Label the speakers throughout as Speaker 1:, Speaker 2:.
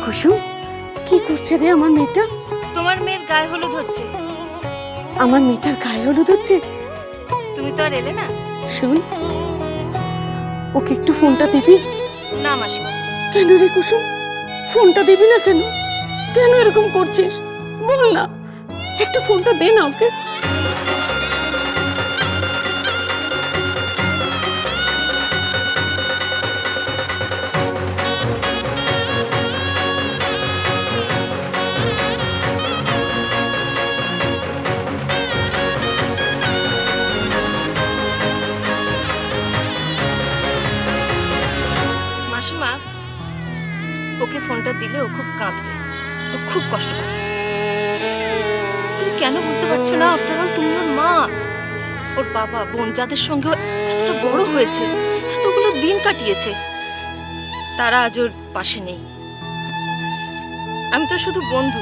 Speaker 1: কুসুম, কি করছে রে আমার মেয়েটা?
Speaker 2: তোমার মেয়ের গায়ে হলুদ হচ্ছে।
Speaker 1: আমার মেয়েটার গায়ে হলুদ হচ্ছে?
Speaker 2: তুমি তো আর এলে না।
Speaker 1: শোন, ওকে একটু ফোনটা দিবি?
Speaker 2: না মাসিমা।
Speaker 1: কেন রে কুসুম, ফোনটা দিবি না কেন? কেন এরকম করছিস বল না, একটু ফোনটা দে না ওকে।
Speaker 2: মাসিমা, ওকে ফোনটা দিলে ও খুব কাঁদবে, ও খুব কষ্ট পাবে। তুমি কেন বুঝতে পারছো না? আফটার অল তুমি ওর মা। ওর বাবা বোন যাদের সঙ্গে ও এতটা বড় হয়েছে, এতগুলো দিন কাটিয়েছে, তারা আজ ওর পাশে নেই। আমি তো শুধু বন্ধু,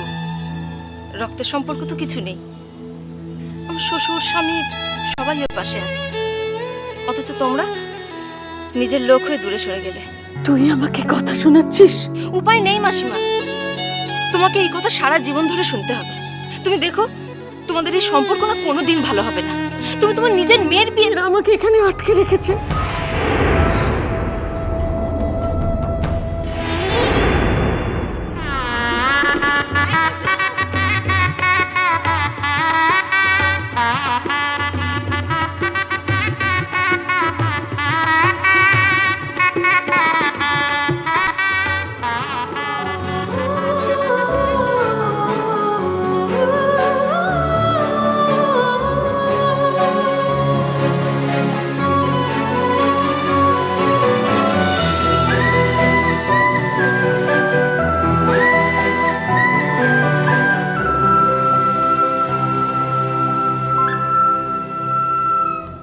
Speaker 2: রক্তের সম্পর্ক তো কিছু নেই। আমার শ্বশুর স্বামী সবাই ওর পাশে আছে, অথচ তোমরা নিজের লোক হয়ে দূরে সরে গেলে।
Speaker 1: তুই আমাকে কথা শোনাচ্ছিস?
Speaker 2: উপায় নেই মাসিমা, তোমাকে এই কথা সারা জীবন ধরে শুনতে হবে। তুমি দেখো, তোমাদের এই সম্পর্ক না কোনোদিন ভালো হবে না। তুমি তোমার নিজের মেয়ের বিয়ে।
Speaker 1: এরা আমাকে এখানে আটকে রেখেছে।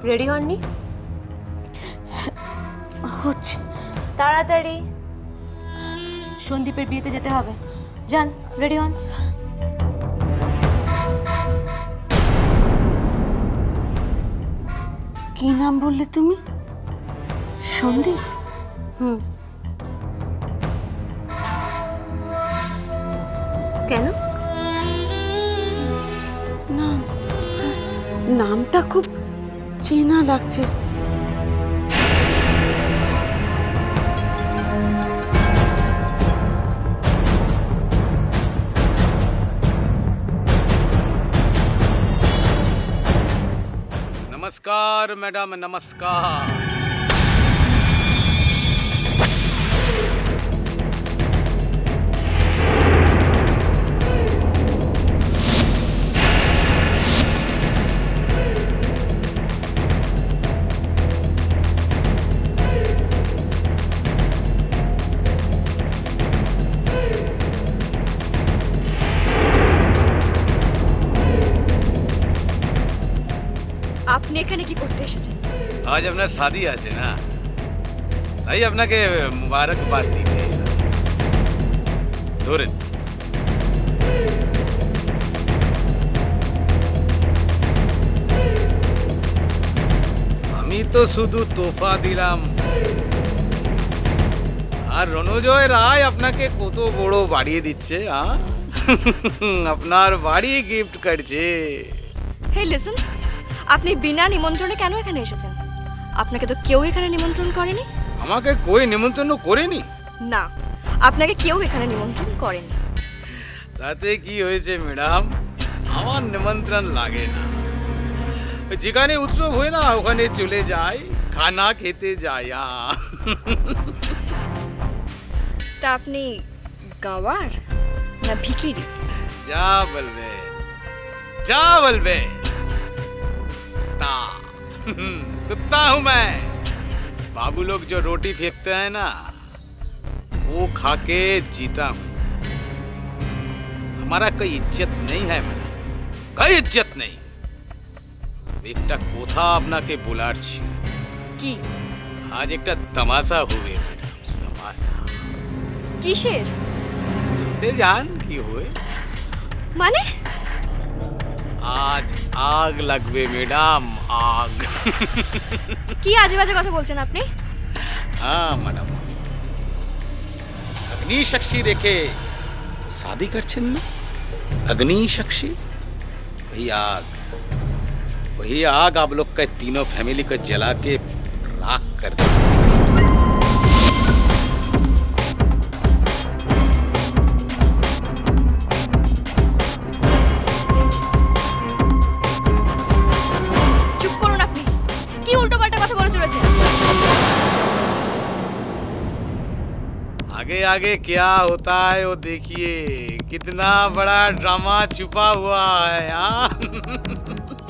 Speaker 3: রেডি হননি?
Speaker 1: হচ্ছে।
Speaker 3: তাড়াতাড়ি, সন্দীপের বিয়েতে যেতে হবে। যান, রেডি হন।
Speaker 1: কি নাম বললে তুমি? সন্দীপ?
Speaker 3: কেন?
Speaker 1: না, নামটা খুব চেনা লাগছে।
Speaker 4: नमस्कार मैडम, नमस्कार।
Speaker 2: আপনি এখানে কি করতে এসেছেন?
Speaker 4: आज अपना शादी আছে না, তাই আপনাকে মুবারকবাদ দিতে এলাম। ধরেন। আমি তো শুধু তোফা দিলাম, আর রণজয় রায় আপনাকে কত বড় বাড়িয়ে দিচ্ছে। আপনার বাড়ি গিফট করছে।
Speaker 2: হে লিসন, আপনি বিনা নিমন্ত্রণে কেন এখানে এসেছেন? আপনাকে তো কেউ এখানে নিমন্ত্রণ করেনি।
Speaker 4: আমাকে কই নিমন্ত্রণ করেনি?
Speaker 2: না, আপনাকে কেউ এখানে নিমন্ত্রণ করেনি।
Speaker 4: তাতে কি হয়েছে ম্যাডাম, আমার নিমন্ত্রণ লাগে না। যেখানে উৎসব হয় না ওখানে চলে যাই, খানা খেতে যাই।
Speaker 2: তা আপনি গাওয়ার না ভিখিরি?
Speaker 4: যা বলবে, যা বলবে। कुत्ता हूं मैं। बाबू लोग जो रोटी फेंकते हैं ना, वो खा के जीता हूं। हमारा कोई इज्जत नहीं है मैडम, कोई इज्जत नहीं। একটা কথা আপনাকে বলার ছিল।
Speaker 2: কি?
Speaker 4: আজ একটা তামাশা হবে ম্যাডাম, তামাশা।
Speaker 2: কিসের?
Speaker 4: দেখতে যান কি হয়।
Speaker 2: মানে?
Speaker 4: आज आग लगবে ম্যাডাম, आग।
Speaker 2: কি আজে বাজে কথা বলছেন আপনি?
Speaker 4: हाँ मैडम, अग्नि साक्षी रेखे शादी करছেন না अग्नि साक्षी वही आग आप लोग का तीनों फैमिली को जला के राख कर दे।
Speaker 2: চুপ করুন আপনি। কি উল্টোপাল্টা কথা বলে চলেছেন?
Speaker 4: आगे आगे क्या होता है वो देखिए, कितना बड़ा ड्रामा छुपा हुआ है। हाँ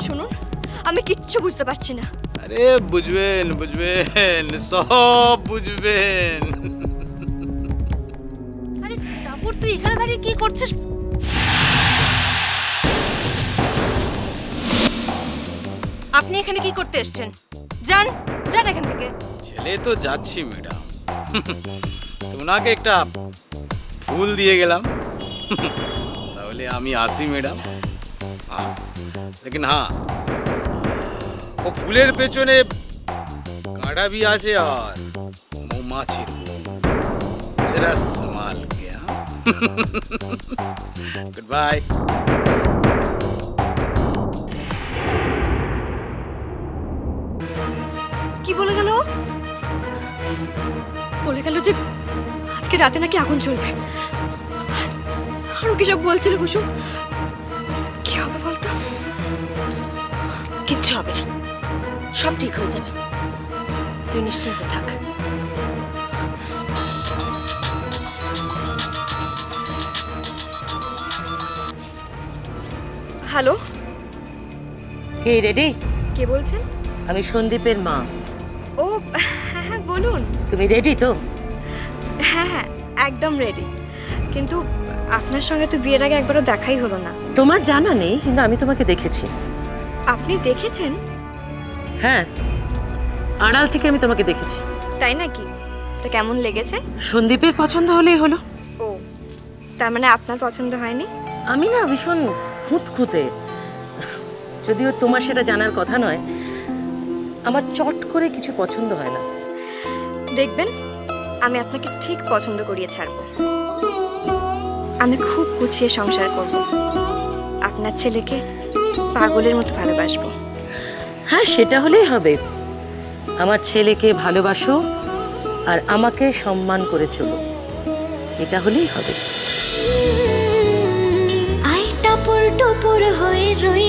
Speaker 2: শুনুন, আমি কিচ্ছু বুঝতে পারছি না।
Speaker 4: अरे बुझबेन बुझबेन सब बुझबेन।
Speaker 2: আরে তারপর তুই এখানে দাঁড়িয়ে কি করছিস? আপনি এখানে কি করতে এসেছেন? যান যান এখান থেকে।
Speaker 4: চলে তো যাচ্ছি ম্যাডাম, তোমাকে একটা ফুল দিয়ে গেলাম, তাহলে আমি আসি ম্যাডাম। হ্যাঁ लेकिन हाँ वो ফুলের পেছনে কাঁটা भी আছে আর মৌমাছির जरा संभाल के। हाँ गुड बाय।
Speaker 2: কি বলে গেল? বলে গেল যে আজকে রাতে নাকি আগুন জ্বলবে। আরো কি সব বলছিল কুসুম? কি হবে বলতো? কিচ্ছু হবে না, সব ঠিক হয়ে যাবে, তুই নিশ্চিন্ত থাক। হ্যালো,
Speaker 1: কে রেডি?
Speaker 2: কে বলছেন?
Speaker 1: আমি সন্দীপের মা।
Speaker 2: ও হ্যাঁ হ্যাঁ বলুন।
Speaker 1: তুমি রেডি তো?
Speaker 2: হ্যাঁ হ্যাঁ একদম রেডি, কিন্তু আপনার সঙ্গে তো বিয়ের আগে একবারও দেখাই হলো না।
Speaker 1: তোমার জানা নেই, কিন্তু আমি তোমাকে দেখেছি।
Speaker 2: আপনি দেখেছেন?
Speaker 1: হ্যাঁ, আড়াল থেকে আমি তোমাকে দেখেছি।
Speaker 2: তাই নাকি? তো কেমন লেগেছে?
Speaker 1: সন্দীপের পছন্দ হলেই হলো।
Speaker 2: ও, তার মানে আপনার পছন্দ হয়নি?
Speaker 1: আমি না ভীষণ খুঁতখুঁতে, যদিও তোমার সেটা জানার কথা নয়। আমার চট করে কিছু পছন্দ হয় না।
Speaker 2: দেখবেন আমি আপনাকে ঠিক পছন্দ করিয়ে ছাড়ব। আমি খুব গুছিয়ে সংসার করব, আপনার ছেলেকে পাগলের মতো ভালোবাসবো।
Speaker 1: হ্যাঁ, সেটা হলেই হবে। আমার ছেলেকে ভালোবাসো আর আমাকে সম্মান করে চলো, এটা হলেই হবে।
Speaker 5: আই টাপুর টুপুর হয়ে রই